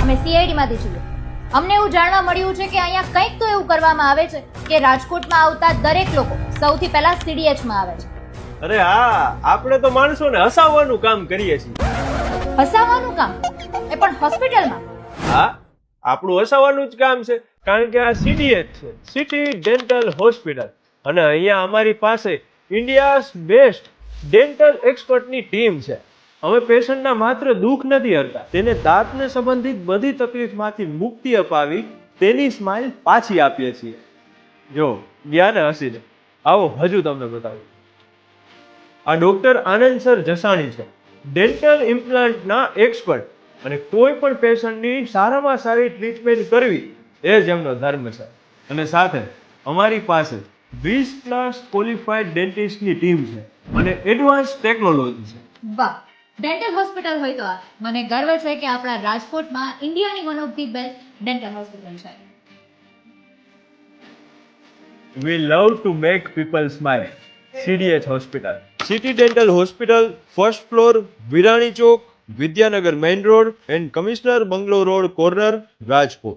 અમે સીઆઈડીમાંથી છીએ. અમને એવું જાણવા મળ્યું છે કે અહીંયા કંઈક તો એવું કરવામાં આવે છે કે રાજકોટમાં આવતા દરેક લોકો સૌથી પહેલા સીડીએચમાં આવે છે. અરે હા, આપણે તો માણસોને હસાવવાનું કામ કરીએ છીએ. હસાવવાનું કામ? એ પણ હોસ્પિટલમાં? હા, આપણું હસાવવાનું જ કામ છે, કારણ કે આ સીડીએચ છે, સિટી ડેન્ટલ હોસ્પિટલ, અને અહીંયા અમારી પાસે ઇન્ડિયાઝ બેસ્ટ ડેન્ટલ એક્સપર્ટની ટીમ છે. અમે પેશન્ટના માત્ર દુઃખ નથી હરતા, તેને દાંતને સંબંધિત બધી તકલીફમાંથી મુક્તિ અપાવી તેની સ્માઇલ પાછી આપીએ છીએ. જો ગયા ને હસીને. આવો હજુ તમને બતાવું. આ ડોક્ટર આનંદ સર જસાણી છે, ડેન્ટલ ઇમ્પ્લાન્ટના એક્સપર્ટ, અને કોઈ પણ પેશન્ટની સારામાં સારી ટ્રીટમેન્ટ કરવી એ જ એમનો ધર્મ છે. અને સાથે અમારી પાસે 20+ ક્વોલિફાઈડ ડેન્ટિસ્ટની ટીમ છે અને એડવાન્સ ટેકનોલોજી છે. વાહ, ડેન્ટલ હોસ્પિટલ હોય તો આ મને ગર્વ છે કે આપણા રાજકોટમાં ઇન્ડિયાની one of the best dental hospital છે. We love to make people smile. CDH Hospital. City Dental Hospital, first floor, Virani Chowk, Vidyanagar Main Road and Commissioner Bungalow Road corner, Rajpur.